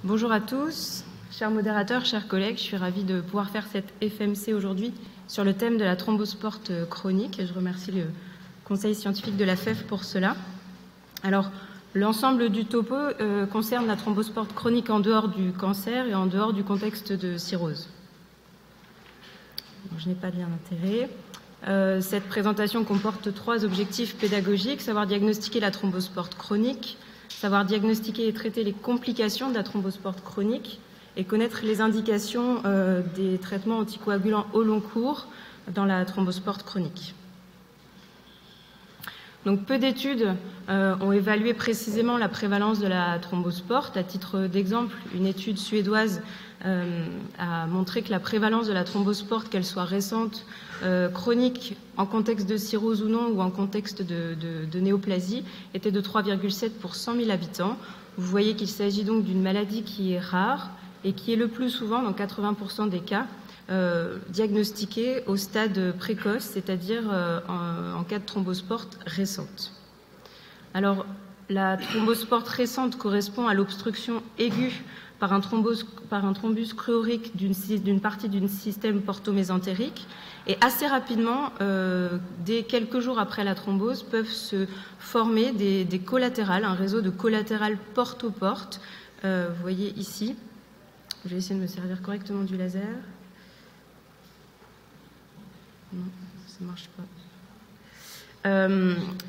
Bonjour à tous, chers modérateurs, chers collègues, je suis ravie de pouvoir faire cette FMC aujourd'hui sur le thème de la thrombosport chronique et je remercie le Conseil scientifique de la FEF pour cela. Alors, l'ensemble du topo concerne la thrombosport chronique en dehors du cancer et en dehors du contexte de cirrhose. Donc, je n'ai pas bien d'intérêt. Cette présentation comporte 3 objectifs pédagogiques: savoir diagnostiquer la thrombosport chronique, savoir diagnostiquer et traiter les complications de la thrombosport chronique et connaître les indications des traitements anticoagulants au long cours dans la thrombosport chronique. Donc, peu d'études ont évalué précisément la prévalence de la thrombosport. À titre d'exemple, une étude suédoise a montré que la prévalence de la thrombosport, qu'elle soit récente, chronique, en contexte de cirrhose ou non, ou en contexte de néoplasie, était de 3,7 pour 100 000 habitants. Vous voyez qu'il s'agit donc d'une maladie qui est rare et qui est le plus souvent, dans 80% des cas, diagnostiquée au stade précoce, c'est-à-dire en cas de thrombosport récente. Alors, la thrombosport récente correspond à l'obstruction aiguë par un thrombus chlorique d'une partie du système porto-mésentérique, et assez rapidement, dès quelques jours après la thrombose, peuvent se former des collatérales, un réseau de collatérales porte-aux-portes. Vous voyez ici, je vais essayer de me servir correctement du laser. Non, ça ne marche pas.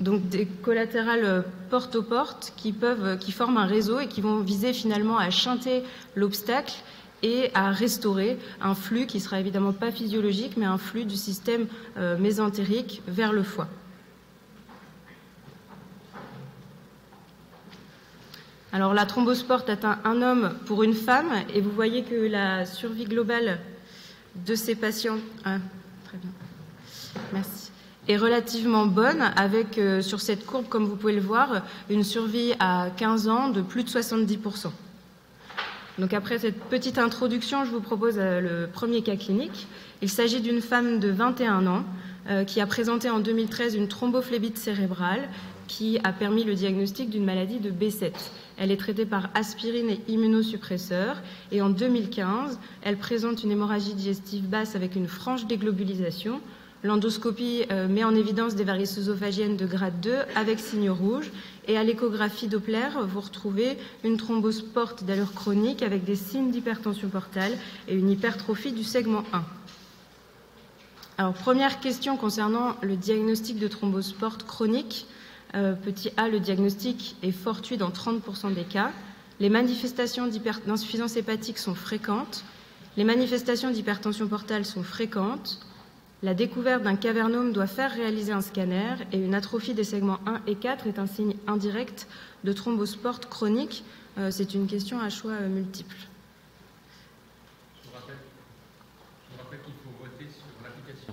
Donc des collatérales porte-aux-portes qui forment un réseau et qui vont viser finalement à shunter l'obstacle et à restaurer un flux qui ne sera évidemment pas physiologique, mais un flux du système mésentérique vers le foie. Alors la thrombosport atteint un homme pour une femme, et vous voyez que la survie globale de ces patients... très bien. Merci. Est relativement bonne, avec sur cette courbe, comme vous pouvez le voir, une survie à 15 ans de plus de 70%. Donc après cette petite introduction, je vous propose le premier cas clinique. Il s'agit d'une femme de 21 ans qui a présenté en 2013 une thrombophlébite cérébrale qui a permis le diagnostic d'une maladie de B7. Elle est traitée par aspirine et immunosuppresseurs, et en 2015, elle présente une hémorragie digestive basse avec une franche déglobulisation. L'endoscopie met en évidence des varices œsophagiennes de grade 2 avec signe rouge, et à l'échographie Doppler, vous retrouvez une thrombosport d'allure chronique avec des signes d'hypertension portale et une hypertrophie du segment 1. Alors, première question concernant le diagnostic de thrombosport chronique. Petit a, le diagnostic est fortuit dans 30% des cas. Les manifestations d'insuffisance hépatique sont fréquentes. Les manifestations d'hypertension portale sont fréquentes. La découverte d'un cavernome doit faire réaliser un scanner, et une atrophie des segments 1 et 4 est un signe indirect de thrombosport chronique. C'est une question à choix multiple. Je vous rappelle qu'il faut voter sur l'application.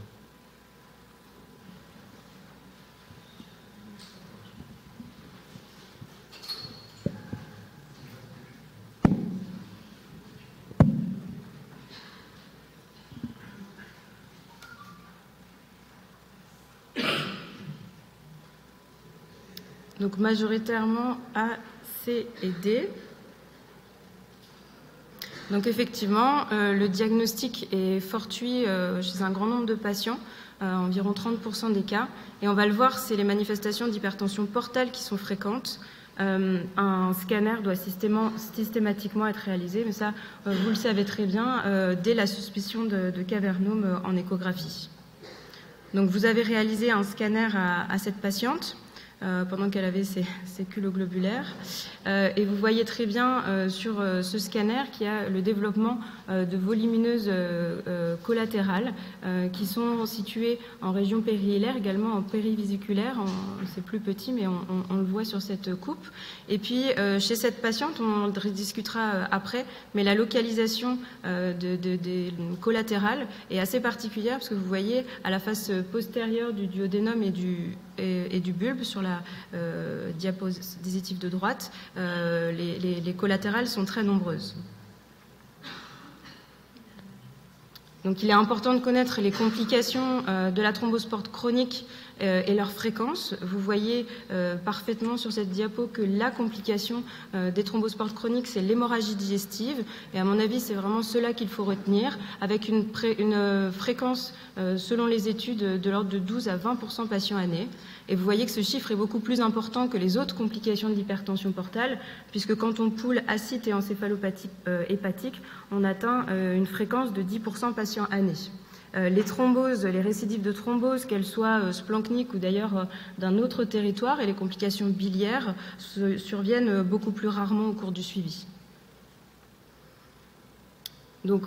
Donc majoritairement A, C et D. Donc effectivement, le diagnostic est fortuit chez un grand nombre de patients, environ 30% des cas. Et on va le voir, c'est les manifestations d'hypertension portale qui sont fréquentes. Un scanner doit systématiquement être réalisé, mais ça, vous le savez très bien, dès la suspicion de cavernome en échographie. Donc vous avez réalisé un scanner à cette patiente pendant qu'elle avait ses sécules globulaires. Et vous voyez très bien sur ce scanner qu'il y a le développement de volumineuses collatérales qui sont situées en région périhilaire, également en périvésiculaire. C'est plus petit, mais on le voit sur cette coupe. Et puis, chez cette patiente, on en discutera après, mais la localisation des collatérales est assez particulière, parce que vous voyez à la face postérieure du duodénum et du bulbe, sur la diapositive de droite, les collatérales sont très nombreuses. Donc il est important de connaître les complications de la thrombosport chronique et leur fréquence. Vous voyez parfaitement sur cette diapo que la complication des thrombospores chroniques, c'est l'hémorragie digestive. Et à mon avis, c'est vraiment cela qu'il faut retenir, avec une fréquence, selon les études, de l'ordre de 12 à 20% patients-année. Et vous voyez que ce chiffre est beaucoup plus important que les autres complications de l'hypertension portale, puisque quand on poule acide et encéphalopathie hépatique, on atteint une fréquence de 10% patients-année. Les thromboses, les récidives de thrombose, qu'elles soient splanchniques ou d'ailleurs d'un autre territoire, et les complications biliaires surviennent beaucoup plus rarement au cours du suivi. Donc,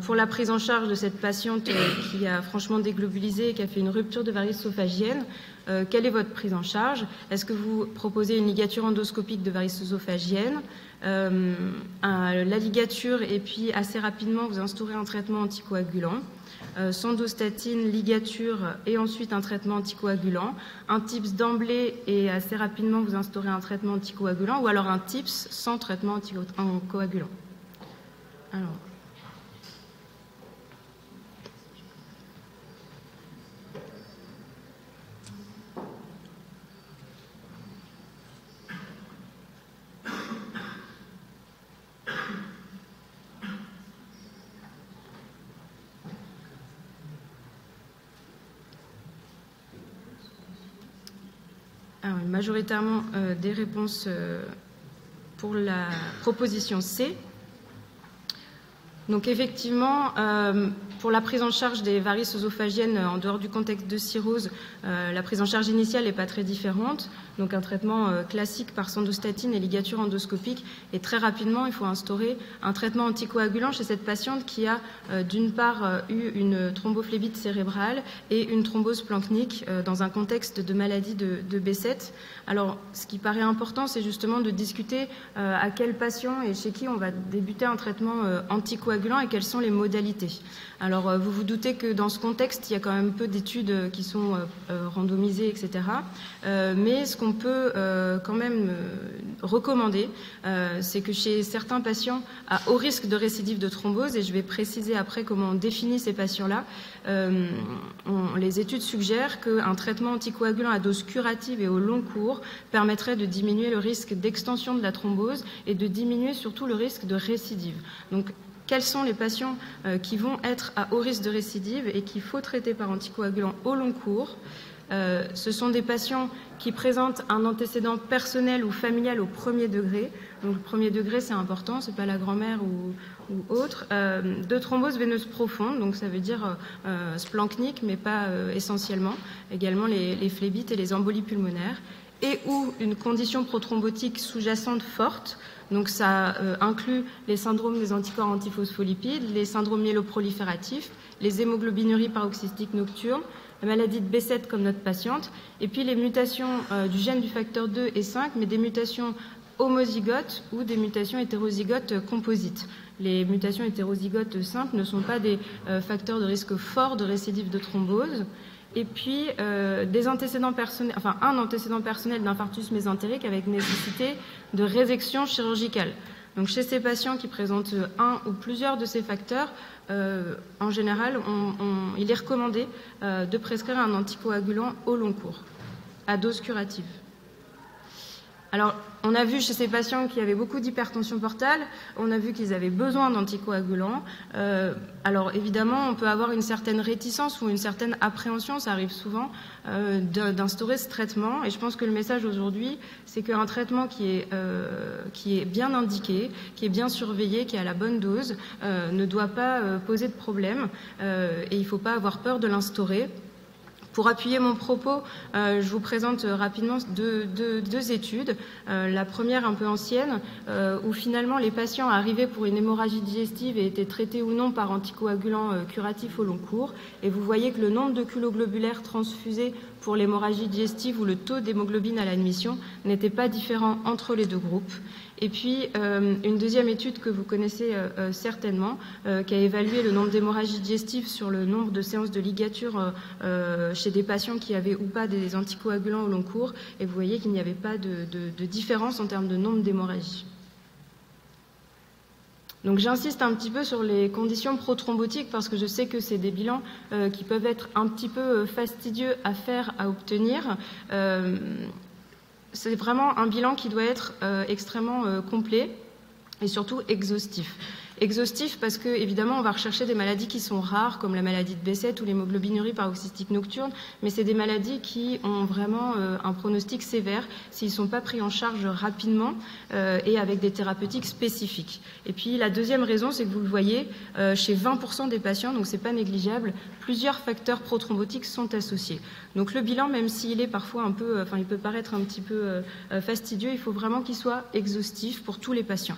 pour la prise en charge de cette patiente qui a franchement déglobulisé et qui a fait une rupture de varices œsophagiennes, quelle est votre prise en charge? Est-ce que vous proposez une ligature endoscopique de varices œsophagiennes, la ligature, et puis assez rapidement vous instaurez un traitement anticoagulant, sandostatine, ligature et ensuite un traitement anticoagulant, un TIPS d'emblée et assez rapidement vous instaurez un traitement anticoagulant, ou alors un TIPS sans traitement anticoagulant? Majoritairement des réponses pour la proposition C. Donc effectivement, pour la prise en charge des varices œsophagiennes en dehors du contexte de cirrhose, la prise en charge initiale n'est pas très différente. Donc un traitement classique par sandostatine et ligature endoscopique. Et très rapidement, il faut instaurer un traitement anticoagulant chez cette patiente qui a d'une part eu une thrombophlébite cérébrale et une thrombose splanchnique dans un contexte de maladie de B7. Alors ce qui paraît important, c'est justement de discuter à quel patient et chez qui on va débuter un traitement anticoagulant et quelles sont les modalités. Alors vous vous doutez que dans ce contexte, il y a quand même peu d'études qui sont randomisées, etc. Mais ce qu'on peut quand même recommander, c'est que chez certains patients à haut risque de récidive de thrombose, et je vais préciser après comment on définit ces patients-là, les études suggèrent qu'un traitement anticoagulant à dose curative et au long cours permettrait de diminuer le risque d'extension de la thrombose et de diminuer surtout le risque de récidive. Donc, quels sont les patients qui vont être à haut risque de récidive et qu'il faut traiter par anticoagulant au long cours? Ce sont des patients qui présentent un antécédent personnel ou familial au premier degré. Donc le premier degré, c'est important, c'est pas la grand-mère ou autre. De thrombose veineuse profonde, donc ça veut dire splanchnique, mais pas essentiellement. Également les phlébites et les embolies pulmonaires. Et ou une condition prothrombotique sous-jacente forte. Donc ça inclut les syndromes des anticorps antiphospholipides, les syndromes myéloprolifératifs, les hémoglobinuries paroxystiques nocturnes, la maladie de B7 comme notre patiente, et puis les mutations du gène du facteur 2 et 5, mais des mutations homozygotes ou des mutations hétérozygotes composites. Les mutations hétérozygotes simples ne sont pas des facteurs de risque fort de récidive de thrombose. Et puis des antécédents personnels, enfin un antécédent personnel d'infarctus mésentérique avec nécessité de résection chirurgicale. Donc chez ces patients qui présentent un ou plusieurs de ces facteurs, en général, il est recommandé de prescrire un anticoagulant au long cours, à dose curative. Alors, on a vu chez ces patients qui avaient beaucoup d'hypertension portale, on a vu qu'ils avaient besoin d'anticoagulants. Alors, évidemment, on peut avoir une certaine réticence ou une certaine appréhension, ça arrive souvent, d'instaurer ce traitement. Et je pense que le message aujourd'hui, c'est qu'un traitement qui est bien indiqué, qui est bien surveillé, qui est à la bonne dose, ne doit pas poser de problème et il ne faut pas avoir peur de l'instaurer. Pour appuyer mon propos, je vous présente rapidement deux études. La première, un peu ancienne, où finalement les patients arrivaient pour une hémorragie digestive et étaient traités ou non par anticoagulant curatif au long cours. Et vous voyez que le nombre de culoglobulaires transfusés pour l'hémorragie digestive ou le taux d'hémoglobine à l'admission n'était pas différent entre les deux groupes. Et puis, une deuxième étude que vous connaissez certainement, qui a évalué le nombre d'hémorragies digestives sur le nombre de séances de ligature chez des patients qui avaient ou pas des anticoagulants au long cours. Et vous voyez qu'il n'y avait pas de différence en termes de nombre d'hémorragies. Donc j'insiste un petit peu sur les conditions prothrombotiques parce que je sais que c'est des bilans qui peuvent être un petit peu fastidieux à faire, à obtenir. C'est vraiment un bilan qui doit être extrêmement complet et surtout exhaustif. Exhaustif parce que, évidemment, on va rechercher des maladies qui sont rares, comme la maladie de Behçet ou l'hémoglobinuririe paroxystique nocturne, mais c'est des maladies qui ont vraiment un pronostic sévère s'ils ne sont pas pris en charge rapidement et avec des thérapeutiques spécifiques. Et puis, la deuxième raison, c'est que vous le voyez, chez 20% des patients, donc c'est pas négligeable, plusieurs facteurs prothrombotiques sont associés. Donc le bilan, même s'il est parfois un peu, enfin, il peut paraître un petit peu fastidieux, il faut vraiment qu'il soit exhaustif pour tous les patients.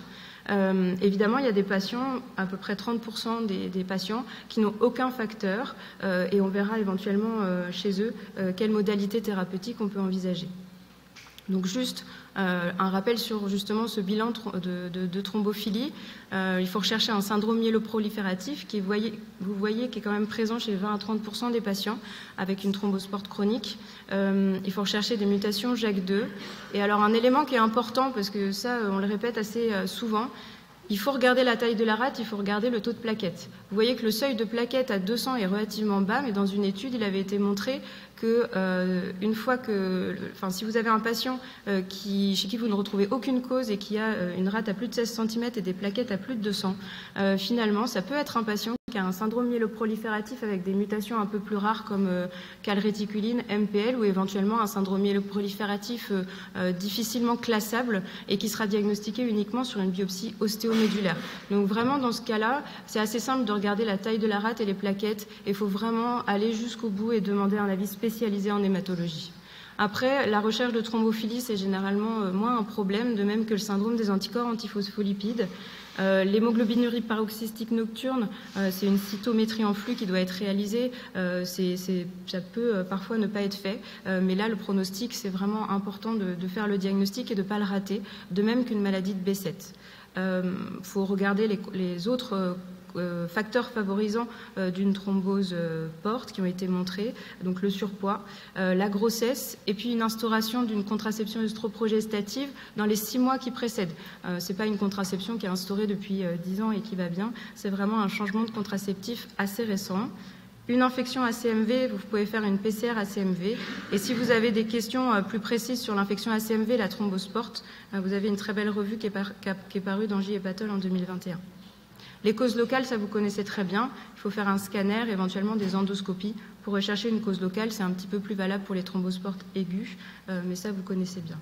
Évidemment, il y a des patients, à peu près 30% des patients, qui n'ont aucun facteur et on verra éventuellement chez eux quelle modalité thérapeutique on peut envisager. Donc juste un rappel sur justement ce bilan de thrombophilie. Il faut rechercher un syndrome myéloprolifératif qui, vous voyez, qui est quand même présent chez 20 à 30% des patients avec une thrombospore chronique. Il faut rechercher des mutations JAK2. Et alors un élément qui est important, parce que ça on le répète assez souvent, il faut regarder la taille de la rate, il faut regarder le taux de plaquettes. Vous voyez que le seuil de plaquettes à 200 est relativement bas, mais dans une étude, il avait été montré que une fois que, enfin, si vous avez un patient chez qui vous ne retrouvez aucune cause et qui a une rate à plus de 16 cm et des plaquettes à plus de 200, finalement, ça peut être un patient qui a un syndrome myéloprolifératif avec des mutations un peu plus rares comme calréticuline, MPL ou éventuellement un syndrome myéloprolifératif difficilement classable et qui sera diagnostiqué uniquement sur une biopsie ostéomédulaire. Donc vraiment, dans ce cas-là, c'est assez simple de regarder la taille de la rate et les plaquettes et il faut vraiment aller jusqu'au bout et demander un avis spécialisé en hématologie. Après, la recherche de thrombophilie, c'est généralement moins un problème, de même que le syndrome des anticorps antiphospholipides. L'hémoglobinurie paroxystique nocturne, c'est une cytométrie en flux qui doit être réalisée. Ça peut parfois ne pas être fait, mais là, le pronostic, c'est vraiment important de faire le diagnostic et de ne pas le rater, de même qu'une maladie de Behçet. Faut regarder les autres facteurs favorisants d'une thrombose porte qui ont été montrés, donc le surpoids, la grossesse et puis une instauration d'une contraception œstroprogestative dans les 6 mois qui précèdent. C'est pas une contraception qui est instaurée depuis 10 ans et qui va bien, c'est vraiment un changement de contraceptif assez récent. Une infection ACMV, vous pouvez faire une PCR ACMV. Et si vous avez des questions plus précises sur l'infection ACMV, la thrombose porte, vous avez une très belle revue qui est parue dans J-Hepatol en 2021. Les causes locales, ça vous connaissez très bien. Il faut faire un scanner, éventuellement des endoscopies. Pour rechercher une cause locale, c'est un petit peu plus valable pour les thromboses portes aiguës, mais ça, vous connaissez bien.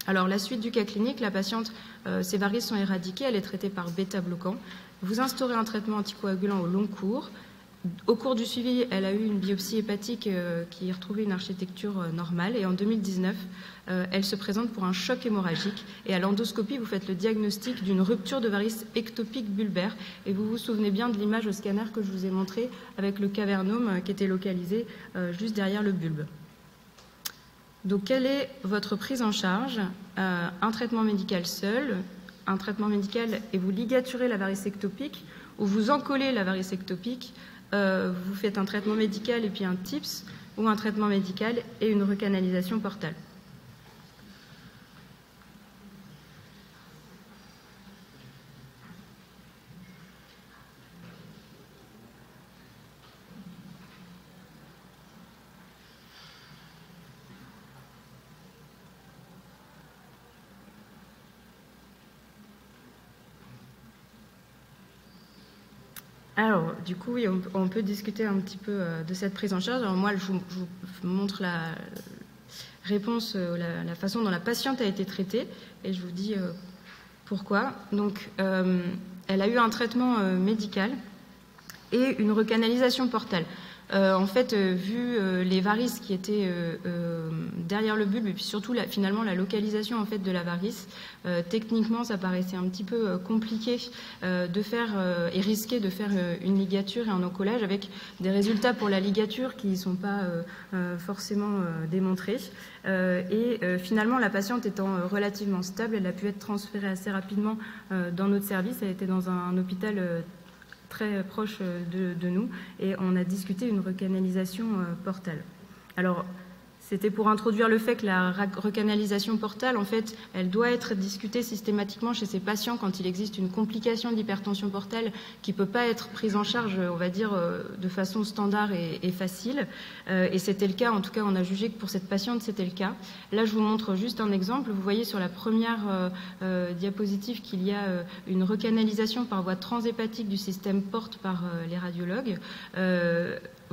Alors, la suite du cas clinique, la patiente, ses varices sont éradiquées, elle est traitée par bêta-bloquant. Vous instaurez un traitement anticoagulant au long cours. Au cours du suivi, elle a eu une biopsie hépatique qui retrouvait une architecture normale. Et en 2019, elle se présente pour un choc hémorragique. Et à l'endoscopie, vous faites le diagnostic d'une rupture de varice ectopique bulbaire. Et vous vous souvenez bien de l'image au scanner que je vous ai montrée avec le cavernome qui était localisé juste derrière le bulbe. Donc, quelle est votre prise en charge? Un traitement médical seul, un traitement médical et vous ligaturez la varice ectopique ou vous encollez la varice ectopique. Vous faites un traitement médical et puis un TIPS ou un traitement médical et une recanalisation portale. Alors, du coup, oui, on peut discuter un petit peu de cette prise en charge. Alors, moi, je vous montre la réponse, la façon dont la patiente a été traitée, et je vous dis pourquoi. Donc, elle a eu un traitement médical et une recanalisation portale. En fait, vu les varices qui étaient derrière le bulbe et puis surtout finalement la localisation en fait de la varice, techniquement ça paraissait un petit peu compliqué de faire et risqué de faire une ligature et un encollage avec des résultats pour la ligature qui ne sont pas forcément démontrés. Finalement la patiente étant relativement stable, elle a pu être transférée assez rapidement dans notre service. Elle était dans un hôpital très proche de nous et on a discuté une recanalisation portale. Alors, C'était pour introduire le fait que la recanalisation portale, en fait, elle doit être discutée systématiquement chez ces patients quand il existe une complication d'hypertension portale qui ne peut pas être prise en charge, on va dire, de façon standard et facile. Et c'était le cas, en tout cas, on a jugé que pour cette patiente, c'était le cas. Là, je vous montre juste un exemple. Vous voyez sur la première diapositive qu'il y a une recanalisation par voie transhépatique du système porte par les radiologues.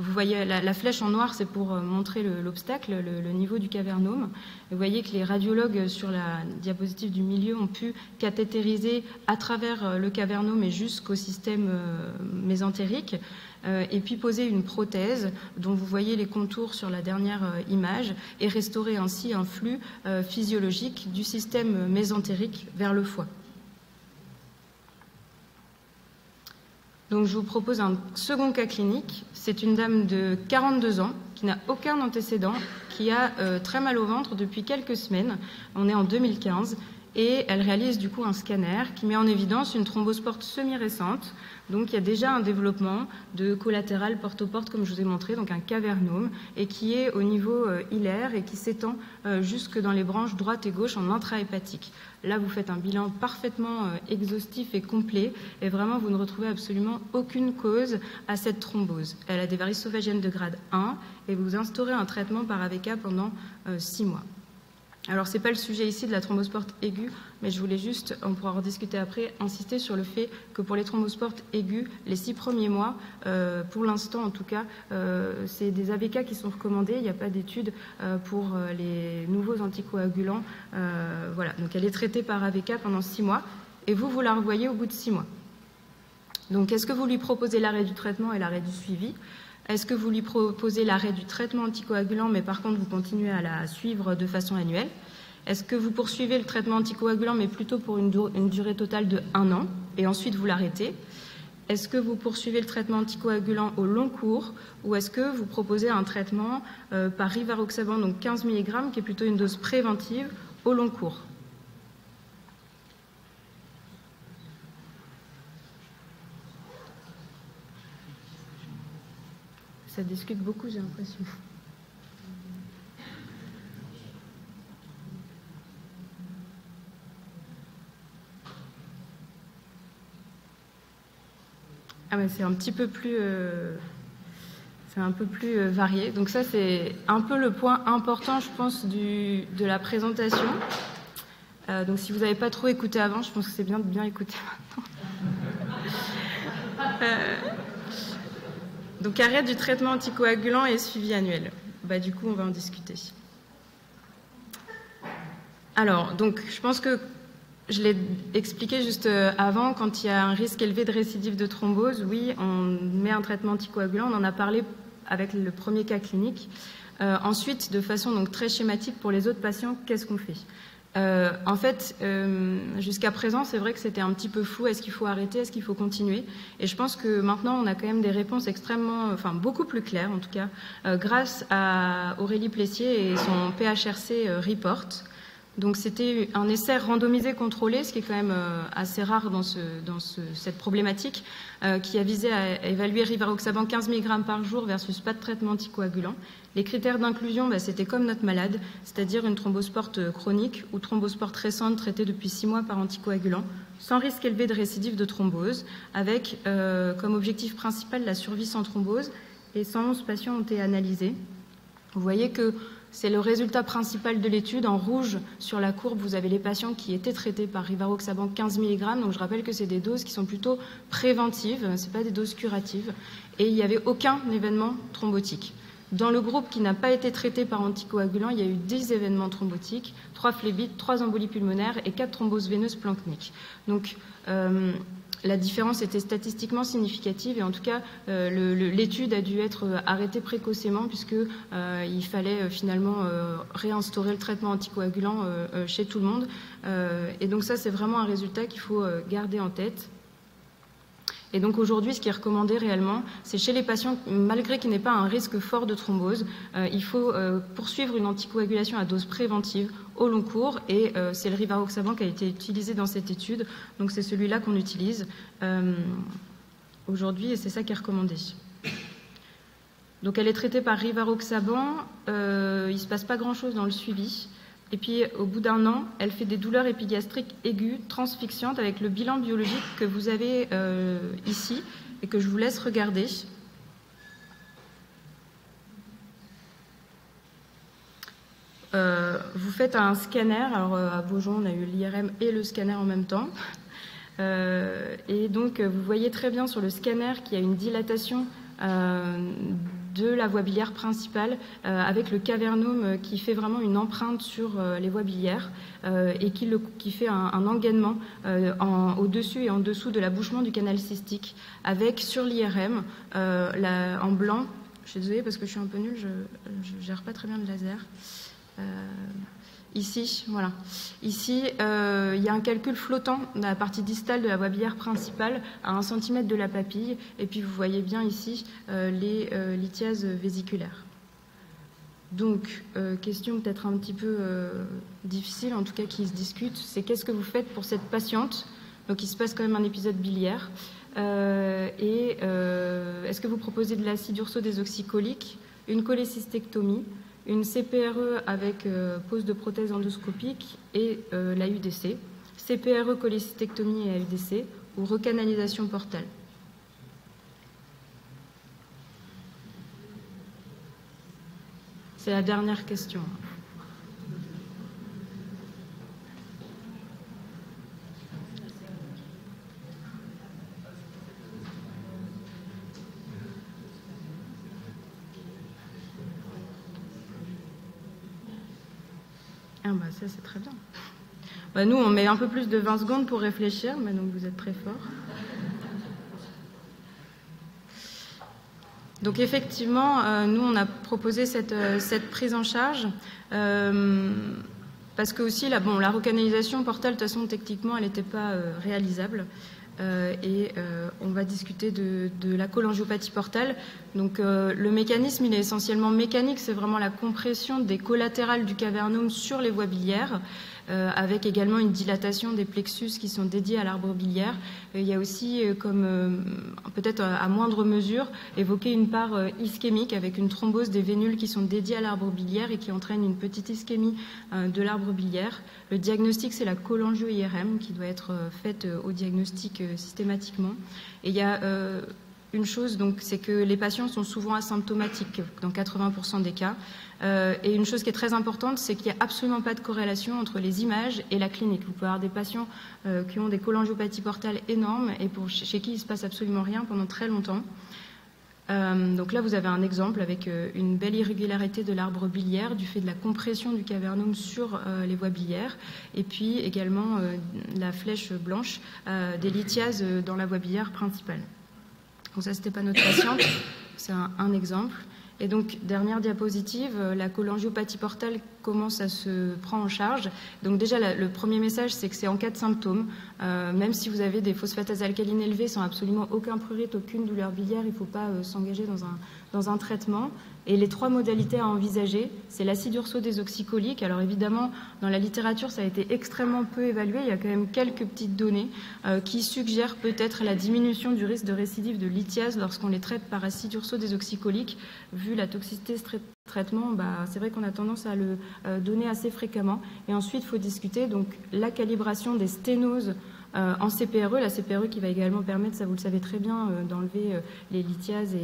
Vous voyez la flèche en noir, c'est pour montrer l'obstacle, le niveau du cavernome. Vous voyez que les radiologues sur la diapositive du milieu ont pu cathétériser à travers le cavernome et jusqu'au système mésentérique, et puis poser une prothèse dont vous voyez les contours sur la dernière image et restaurer ainsi un flux physiologique du système mésentérique vers le foie. Donc je vous propose un second cas clinique. C'est une dame de 42 ans qui n'a aucun antécédent, qui a très mal au ventre depuis quelques semaines. On est en 2015 et elle réalise du coup un scanner qui met en évidence une thrombose porte semi-récente. Donc il y a déjà un développement de collatéral porte-au-porte comme je vous ai montré, donc un cavernome, et qui est au niveau hilaire et qui s'étend jusque dans les branches droite et gauche en intrahépatique. Là, vous faites un bilan parfaitement exhaustif et complet, et vraiment, vous ne retrouvez absolument aucune cause à cette thrombose. Elle a des varices sauvagiennes de grade 1, et vous instaurez un traitement par AVK pendant 6 mois. Alors, ce n'est pas le sujet ici de la thrombose porte aiguë, mais je voulais juste, on pourra en discuter après, insister sur le fait que pour les thromboses porte aiguës, les 6 premiers mois, pour l'instant en tout cas, c'est des AVK qui sont recommandés. Il n'y a pas d'études pour les nouveaux anticoagulants. Voilà, donc elle est traitée par AVK pendant 6 mois, et vous la revoyez au bout de 6 mois. Donc, est-ce que vous lui proposez l'arrêt du traitement et l'arrêt du suivi ? Est-ce que vous lui proposez l'arrêt du traitement anticoagulant, mais par contre, vous continuez à la suivre de façon annuelle? Est-ce que vous poursuivez le traitement anticoagulant, mais plutôt pour une durée totale de 1 an, et ensuite vous l'arrêtez? Est-ce que vous poursuivez le traitement anticoagulant au long cours, ou est-ce que vous proposez un traitement par rivaroxaban, donc 15 mg, qui est plutôt une dose préventive, au long cours? Ça discute beaucoup, j'ai l'impression. Ah ouais, c'est un petit peu plus, varié. Donc ça, c'est un peu le point important, je pense, de la présentation. Donc si vous n'avez pas trop écouté avant, je pense que c'est bien de bien écouter maintenant. Donc arrêt du traitement anticoagulant et suivi annuel. Du coup, on va en discuter. Alors, donc, je pense que je l'ai expliqué juste avant, quand il y a un risque élevé de récidive de thrombose, oui, on met un traitement anticoagulant. On en a parlé avec le premier cas clinique. Ensuite, de façon donc très schématique pour les autres patients, qu'est-ce qu'on fait ? En fait, jusqu'à présent, c'est vrai que c'était un petit peu flou. Est-ce qu'il faut arrêter? Est-ce qu'il faut continuer? Et je pense que maintenant, on a quand même des réponses beaucoup plus claires, en tout cas, grâce à Aurélie Plessier et son PHRC report. Donc, c'était un essai randomisé contrôlé, ce qui est quand même assez rare dans cette problématique, qui a visé à évaluer rivaroxaban 15 mg par jour versus pas de traitement anticoagulant. Les critères d'inclusion, c'était comme notre malade, c'est-à-dire une thrombose porte chronique ou thrombose porte récente traitée depuis 6 mois par anticoagulant, sans risque élevé de récidive de thrombose, avec comme objectif principal la survie sans thrombose, et 111 patients ont été analysés. Vous voyez que c'est le résultat principal de l'étude. En rouge, sur la courbe, vous avez les patients qui étaient traités par rivaroxaban 15 mg. Donc, je rappelle que c'est des doses qui sont plutôt préventives, ce n'est pas des doses curatives. Et il n'y avait aucun événement thrombotique. Dans le groupe qui n'a pas été traité par anticoagulant, il y a eu 10 événements thrombotiques, 3 phlébites, 3 embolies pulmonaires et 4 thromboses veineuses plancniques. Donc, la différence était statistiquement significative et en tout cas, l'étude a dû être arrêtée précocement puisqu'il fallait finalement réinstaurer le traitement anticoagulant chez tout le monde. Et donc ça, c'est vraiment un résultat qu'il faut garder en tête. Et donc aujourd'hui, ce qui est recommandé réellement, c'est chez les patients, malgré qu'il n'ait pas un risque fort de thrombose, il faut poursuivre une anticoagulation à dose préventive au long cours, et c'est le rivaroxaban qui a été utilisé dans cette étude, donc c'est celui-là qu'on utilise aujourd'hui, et c'est ça qui est recommandé. Donc elle est traitée par rivaroxaban, il ne se passe pas grand-chose dans le suivi. Et puis au bout d'un an, elle fait des douleurs épigastriques aiguës, transfixiantes, avec le bilan biologique que vous avez ici et que je vous laisse regarder. Vous faites un scanner, alors à Beaujon on a eu l'IRM et le scanner en même temps, et donc vous voyez très bien sur le scanner qu'il y a une dilatation de la voie biliaire principale avec le cavernome qui fait vraiment une empreinte sur les voies biliaires et qui fait un engainement au-dessus et en dessous de l'abouchement du canal cystique, avec sur l'IRM en blanc, je suis désolée parce que je suis un peu nulle, je ne gère pas très bien le laser. Ici, voilà. Ici, il y a un calcul flottant de la partie distale de la voie biliaire principale à 1 cm de la papille. Et puis, vous voyez bien ici les lithiases vésiculaires. Donc, question peut-être un petit peu difficile, en tout cas qui se discute, c'est qu'est-ce que vous faites pour cette patiente? Donc, il se passe quand même un épisode biliaire. Est-ce que vous proposez de l'acide urso-désoxycholique, une cholécystectomie, une CPRE avec pose de prothèse endoscopique et la UDC, CPRE, cholécystectomie et AUDC, ou recanalisation portale? C'est la dernière question. Ah bah ça c'est très bien. Bah nous on met un peu plus de 20 secondes pour réfléchir, mais donc vous êtes très fort. Donc effectivement, nous on a proposé cette prise en charge parce que aussi la recanalisation portale, de toute façon techniquement elle n'était pas réalisable. On va discuter de la cholangiopathie portale. Donc le mécanisme, il est essentiellement mécanique, c'est vraiment la compression des collatérales du cavernome sur les voies biliaires, avec également une dilatation des plexus qui sont dédiés à l'arbre biliaire. Il y a aussi, peut-être à moindre mesure, évoqué une part ischémique avec une thrombose des vénules qui sont dédiées à l'arbre biliaire et qui entraîne une petite ischémie de l'arbre biliaire. Le diagnostic, c'est la cholangio-IRM qui doit être faite au diagnostic systématiquement. Et il y a une chose, donc, c'est que les patients sont souvent asymptomatiques dans 80% des cas. Et une chose qui est très importante, c'est qu'il n'y a absolument pas de corrélation entre les images et la clinique. Vous pouvez avoir des patients qui ont des cholangiopathies portales énormes et chez qui il ne se passe absolument rien pendant très longtemps. Donc là, vous avez un exemple avec une belle irrégularité de l'arbre biliaire du fait de la compression du cavernome sur les voies biliaires et puis également la flèche blanche des lithiases dans la voie biliaire principale. Donc ça, c'était pas notre patiente, c'est un exemple. Et donc, dernière diapositive, la cholangiopathie portale, comment ça se prend en charge. Donc déjà, le premier message, c'est que c'est en cas de symptômes. Même si vous avez des phosphatases alcalines élevées sans absolument aucun prurite, aucune douleur biliaire, il ne faut pas s'engager dans un traitement. Et les 3 modalités à envisager, c'est l'acide urso-désoxycholique. Alors évidemment, dans la littérature, ça a été extrêmement peu évalué. Il y a quand même quelques petites données qui suggèrent peut-être la diminution du risque de récidive de lithiase lorsqu'on les traite par acide urso-désoxycholique. Vu la toxicité de ce traitement, c'est vrai qu'on a tendance à le donner assez fréquemment. Et ensuite, il faut discuter donc la calibration des sténoses en CPRE, la CPRE qui va également permettre, ça vous le savez très bien, d'enlever les lithiases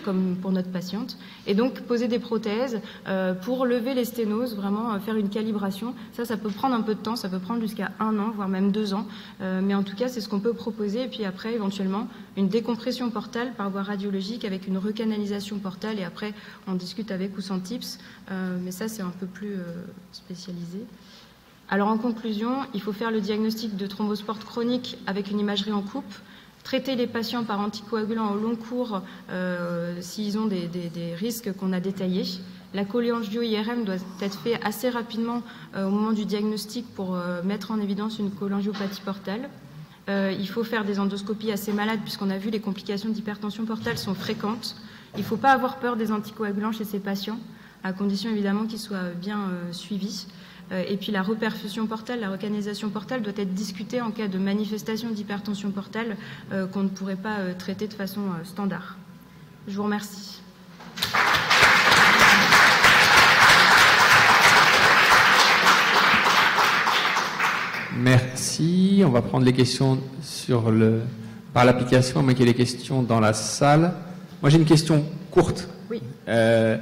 comme pour notre patiente. Et donc poser des prothèses pour lever les sténoses, vraiment faire une calibration. Ça peut prendre un peu de temps, ça peut prendre jusqu'à 1 an, voire même 2 ans. Mais en tout cas, c'est ce qu'on peut proposer. Et puis après, éventuellement, une décompression portale par voie radiologique avec une recanalisation portale. Et après, on discute avec ou sans TIPS. Mais ça, c'est un peu plus spécialisé. Alors en conclusion, il faut faire le diagnostic de thrombose chronique avec une imagerie en coupe, traiter les patients par anticoagulants au long cours s'ils ont des risques qu'on a détaillés. La cholangio-IRM doit être faite assez rapidement au moment du diagnostic pour mettre en évidence une cholangiopathie portale. Il faut faire des endoscopies assez malades puisqu'on a vu les complications d'hypertension portale sont fréquentes. Il ne faut pas avoir peur des anticoagulants chez ces patients, à condition évidemment qu'ils soient bien suivis. Et puis la reperfusion portale, la recanalisation portale doit être discutée en cas de manifestation d'hypertension portale qu'on ne pourrait pas traiter de façon standard. Je vous remercie. Merci. On va prendre les questions par l'application, mais qu'il y ait des questions dans la salle. Moi, j'ai une question courte. Oui. La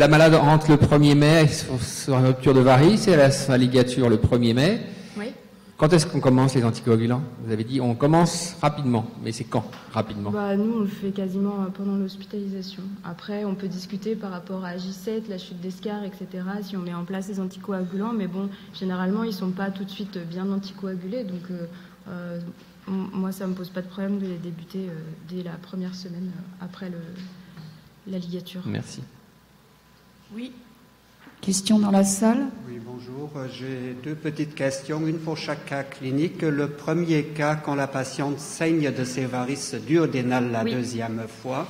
malade rentre le 1er mai sur une rupture de varice et elle a sa ligature le 1er mai. Oui. Quand est-ce qu'on commence les anticoagulants? Vous avez dit on commence rapidement, mais c'est quand rapidement? Nous, on le fait quasiment pendant l'hospitalisation. Après, on peut discuter par rapport à J7, la chute d'escar, etc., si on met en place les anticoagulants, mais bon, généralement, ils ne sont pas tout de suite bien anticoagulés, donc moi, ça ne me pose pas de problème de les débuter dès la première semaine après la ligature. Merci. Oui. Question dans la salle? Oui, bonjour. J'ai deux petites questions, une pour chaque cas clinique. Le premier cas, quand la patiente saigne de ses varices duodénales la deuxième fois.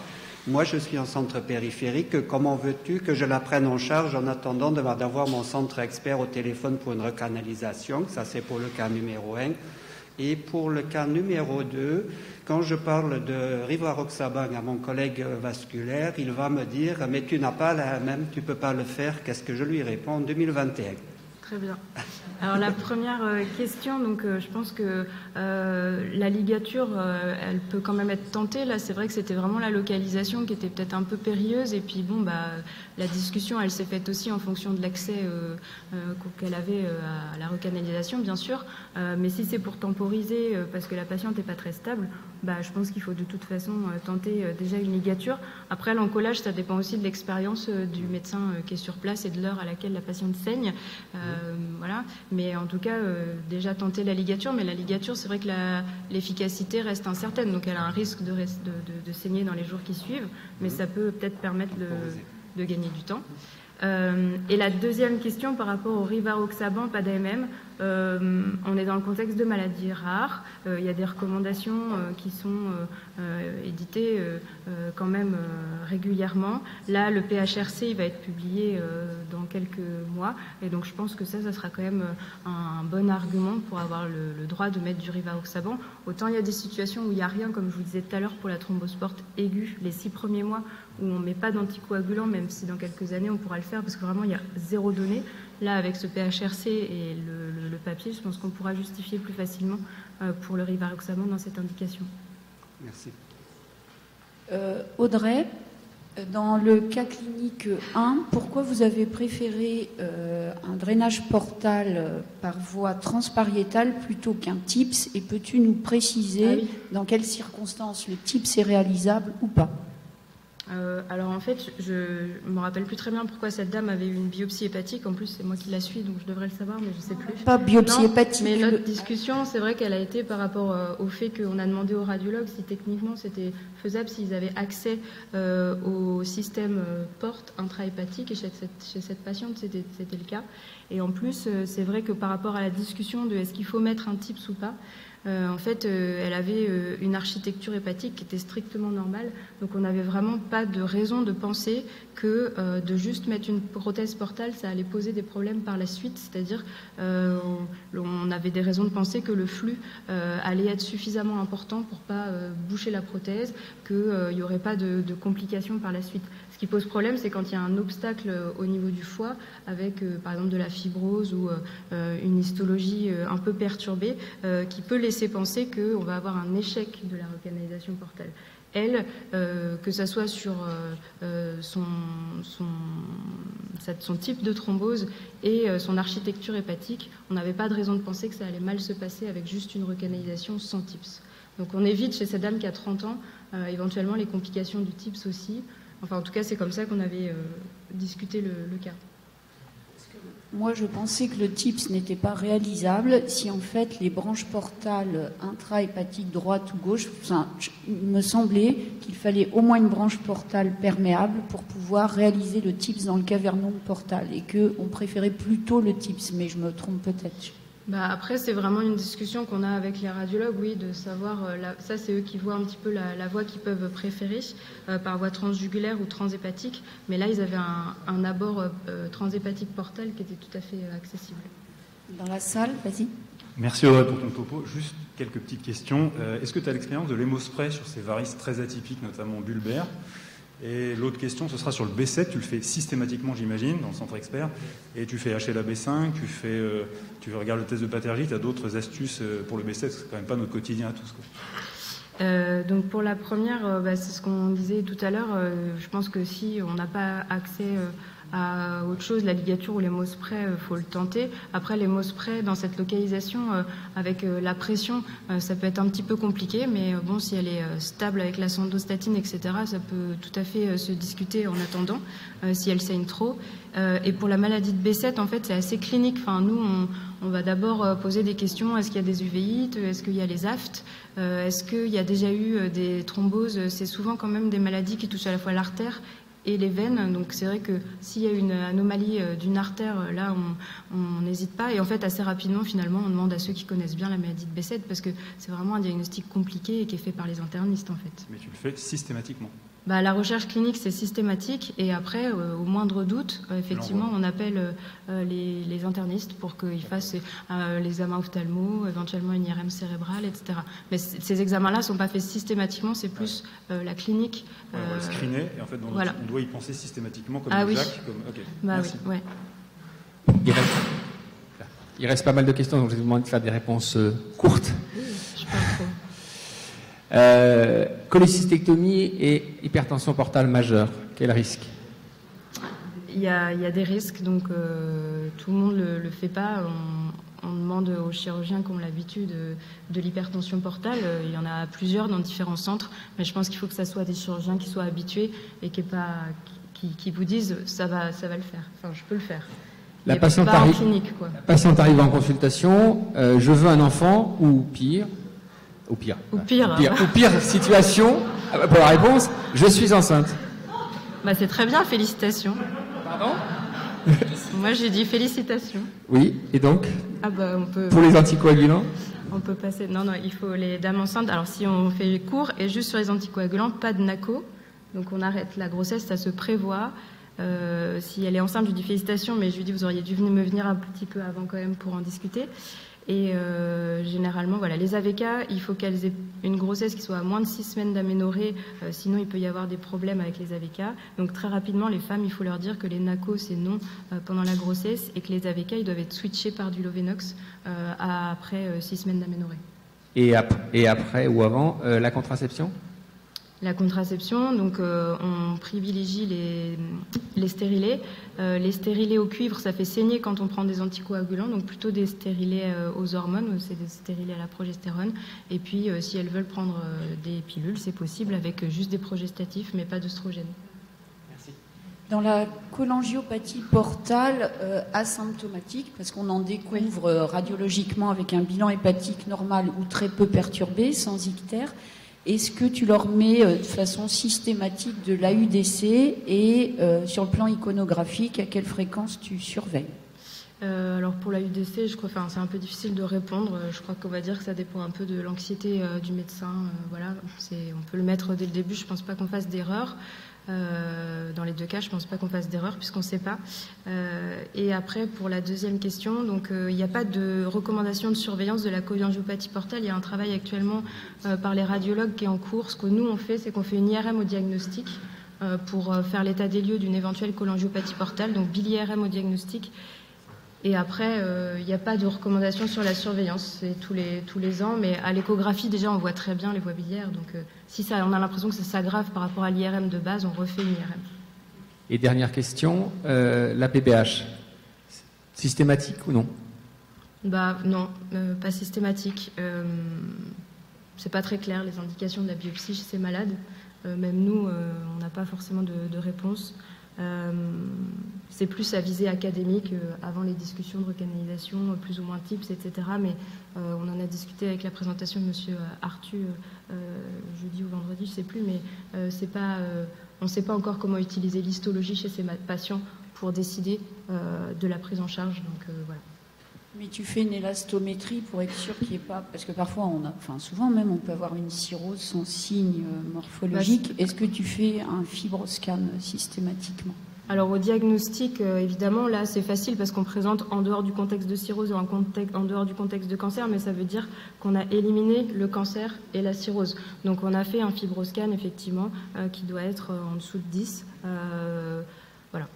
Moi, je suis en centre périphérique. Comment veux-tu que je la prenne en charge en attendant d'avoir mon centre expert au téléphone pour une recanalisation? Ça, c'est pour le cas numéro 1. Et pour le cas numéro 2, quand je parle de rivaroxaban à mon collègue vasculaire, il va me dire « mais tu n'as pas la même, tu ne peux pas le faire ». Qu'est-ce que je lui réponds en 2021? Très bien. Alors la première question, donc je pense que la ligature, elle peut quand même être tentée. Là, c'est vrai que c'était vraiment la localisation qui était peut-être un peu périlleuse. Et puis bon, la discussion, elle s'est faite aussi en fonction de l'accès qu'elle avait à la recanalisation, bien sûr. Mais si c'est pour temporiser, parce que la patiente n'est pas très stable, je pense qu'il faut de toute façon tenter déjà une ligature. Après, l'encollage, ça dépend aussi de l'expérience du médecin qui est sur place et de l'heure à laquelle la patiente saigne. Voilà. Mais en tout cas, déjà tenter la ligature. Mais la ligature, c'est vrai que l'efficacité reste incertaine. Donc, elle a un risque de saigner dans les jours qui suivent. Mais ça peut peut-être permettre de gagner du temps. Et la deuxième question par rapport au rivaroxaban, pas d'AMM, on est dans le contexte de maladies rares. Il y a des recommandations qui sont éditées quand même régulièrement. Là, le PHRC il va être publié dans quelques mois. Et donc, je pense que ça sera quand même un bon argument pour avoir le droit de mettre du rivaroxaban. Autant il y a des situations où il n'y a rien, comme je vous disais tout à l'heure, pour la thrombosport aiguë, les 6 premiers mois, où on ne met pas d'anticoagulant, même si dans quelques années on pourra le faire, parce que vraiment il y a 0 donnée. Là, avec ce PHRC et le papier, je pense qu'on pourra justifier plus facilement pour le rivaroxaban dans cette indication. Merci. Audrey, dans le cas clinique 1, pourquoi vous avez préféré un drainage portal par voie transpariétale plutôt qu'un TIPS? Et peux-tu nous préciser dans quelles circonstances le TIPS est réalisable ou pas? Alors en fait, je ne me rappelle plus très bien pourquoi cette dame avait eu une biopsie hépatique. En plus, c'est moi qui la suis, donc je devrais le savoir, mais je ne sais plus. Pas biopsie hépatique. Mais notre discussion, c'est vrai qu'elle a été par rapport au fait qu'on a demandé aux radiologues si techniquement c'était faisable, s'ils avaient accès au système porte intrahépatique. Et chez cette patiente, c'était le cas. Et en plus, c'est vrai que par rapport à la discussion de est-ce qu'il faut mettre un TIPS ou pas, en fait, elle avait une architecture hépatique qui était strictement normale. Donc, on n'avait vraiment pas de raison de penser que de juste mettre une prothèse portale, ça allait poser des problèmes par la suite. C'est-à-dire, on avait des raisons de penser que le flux allait être suffisamment important pour pas boucher la prothèse, qu'il n'y aurait pas de complications par la suite. Ce qui pose problème, c'est quand il y a un obstacle au niveau du foie, avec par exemple de la fibrose ou une histologie un peu perturbée, qui peut laisser penser qu'on va avoir un échec de la recanalisation portale. Elle, que ça soit sur son type de thrombose et son architecture hépatique, on n'avait pas de raison de penser que ça allait mal se passer avec juste une recanalisation sans TIPS. Donc on évite chez cette dame qui a 30 ans éventuellement les complications du TIPS aussi. Enfin, en tout cas, c'est comme ça qu'on avait discuté le cas. Moi, je pensais que le TIPS n'était pas réalisable si, en fait, les branches portales intra-hépatiques droite ou gauche, il me semblait qu'il fallait au moins une branche portale perméable pour pouvoir réaliser le TIPS dans le cavernon portal et qu'on préférait plutôt le TIPS, mais je me trompe peut-être. Après, c'est vraiment une discussion qu'on a avec les radiologues, oui, de savoir, ça c'est eux qui voient un petit peu la voie qu'ils peuvent préférer, par voie transjugulaire ou transhépatique, mais là ils avaient un abord transhépatique portal qui était tout à fait accessible. Dans la salle, vas-y. Merci Audrey pour ton topo. Juste quelques petites questions. Est-ce que tu as l'expérience de l'hémospray sur ces varices très atypiques, notamment bulbaires? Et l'autre question, ce sera sur le B7. Tu le fais systématiquement, j'imagine, dans le centre expert. Et tu fais HLA-B5, tu regardes le test de Patergy. Tu as d'autres astuces pour le B7, c'est quand même pas notre quotidien à tous, quoi. Donc pour la première, c'est ce qu'on disait tout à l'heure. Je pense que si on n'a pas accès à autre chose, la ligature ou l'hémospray, faut le tenter. Après, l'hémospray, dans cette localisation, avec la pression, ça peut être un petit peu compliqué, mais bon, si elle est stable avec la sandostatine, etc., ça peut tout à fait se discuter en attendant, si elle saigne trop. Et pour la maladie de B7, en fait, c'est assez clinique. Enfin, nous, on va d'abord poser des questions. Est-ce qu'il y a des uvéites? Est-ce qu'il y a les aftes? Est-ce qu'il y a déjà eu des thromboses? C'est souvent quand même des maladies qui touchent à la fois l'artère et les veines. Donc c'est vrai que s'il y a une anomalie d'une artère, là, on n'hésite pas. Et en fait, assez rapidement, finalement, on demande à ceux qui connaissent bien la maladie de B7 parce que c'est vraiment un diagnostic compliqué et qui est fait par les internistes, en fait. Mais tu le fais systématiquement? La recherche clinique, c'est systématique. Et après, au moindre doute, effectivement, on appelle les internistes pour qu'ils fassent les examens ophtalmo, éventuellement une IRM cérébrale, etc. Mais ces examens-là ne sont pas faits systématiquement, c'est plus la clinique. Ouais, on va le screener, et en fait, voilà. On doit y penser systématiquement, comme oui. Jacques. Okay. Merci. Oui, ouais. Il reste pas mal de questions, donc je vais vous demander de faire des réponses courtes. Je parle trop. Cholécystectomie et hypertension portale majeure, quel risque? Il y a des risques, donc tout le monde ne le fait pas. On demande aux chirurgiens qui ont l'habitude de l'hypertension portale. Il y en a plusieurs dans différents centres, mais je pense qu'il faut que ça soit des chirurgiens qui soient habitués et qui vous disent ça va le faire. Enfin, je peux le faire. La patiente arrive en consultation, je veux un enfant, ou pire situation, pour la réponse, je suis enceinte. C'est très bien, félicitations. Pardon? Moi, j'ai dit félicitations. Oui, et donc on peut... Pour les anticoagulants? On peut passer... Non, il faut les dames enceintes. Alors, si on fait court et juste sur les anticoagulants, pas de NACO. Donc, on arrête la grossesse, ça se prévoit. Si elle est enceinte, je lui dis félicitations, mais je lui dis vous auriez dû me venir un petit peu avant quand même pour en discuter. Et généralement, voilà, les AVK, il faut qu'elles aient une grossesse qui soit à moins de 6 semaines d'aménorrhée, sinon il peut y avoir des problèmes avec les AVK. Donc très rapidement, les femmes, il faut leur dire que les NACO, c'est non pendant la grossesse et que les AVK, ils doivent être switchés par du Lovenox après 6 semaines d'aménorrhée. Et après ou avant, la contraception? La contraception, donc on privilégie les stérilés. Les stérilés au cuivre, ça fait saigner quand on prend des anticoagulants, donc plutôt des stérilés aux hormones, c'est des stérilés à la progestérone. Et puis si elles veulent prendre des pilules, c'est possible avec juste des progestatifs, mais pas d'œstrogène. Merci. Dans la cholangiopathie portale asymptomatique, parce qu'on en découvre radiologiquement avec un bilan hépatique normal ou très peu perturbé, sans ictère, est-ce que tu leur mets de façon systématique de l'AUDC et sur le plan iconographique, à quelle fréquence tu surveilles? Alors pour l'AUDC, je crois, c'est un peu difficile de répondre. Je crois qu'on va dire que ça dépend un peu de l'anxiété du médecin. Voilà, on peut le mettre dès le début. Je ne pense pas qu'on fasse d'erreur. Dans les deux cas, je ne pense pas qu'on fasse d'erreur puisqu'on ne sait pas. Et après, pour la deuxième question, donc il n'y a pas de recommandation de surveillance de la cholangiopathie portale. Il y a un travail actuellement par les radiologues qui est en cours. Ce que nous on fait, c'est qu'on fait une IRM au diagnostic pour faire l'état des lieux d'une éventuelle cholangiopathie portale, donc bili-IRM au diagnostic. Et après, il n'y a pas de recommandation sur la surveillance, c'est tous les ans, mais à l'échographie, déjà, on voit très bien les voies biliaires. Donc, si on a l'impression que ça s'aggrave par rapport à l'IRM de base, on refait une IRM. Et dernière question, la PBH, systématique ou non? Non, pas systématique. C'est pas très clair, les indications de la biopsie chez ces malades. Même nous, on n'a pas forcément de réponse. C'est plus à visée académique avant les discussions de recanalisation, plus ou moins tips, etc. Mais on en a discuté avec la présentation de M. Artu jeudi ou vendredi, je ne sais plus, mais on ne sait pas encore comment utiliser l'histologie chez ces patients pour décider de la prise en charge. Donc voilà. Mais tu fais une élastométrie pour être sûr qu'il n'y ait pas... Parce que parfois, souvent même, on peut avoir une cirrhose sans signe morphologique. Est-ce que tu fais un fibroscan systématiquement? Alors au diagnostic, évidemment, là c'est facile parce qu'on présente en dehors du contexte de cirrhose et en dehors du contexte de cancer, mais ça veut dire qu'on a éliminé le cancer et la cirrhose. Donc on a fait un fibroscan effectivement qui doit être en dessous de 10. Voilà,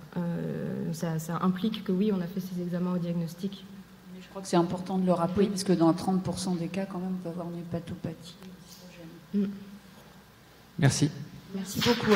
ça implique que oui, on a fait ces examens au diagnostic. Je crois que c'est important de le rappeler parce que dans 30% des cas, quand même, on peut avoir une hépatopathie. Merci. Merci beaucoup.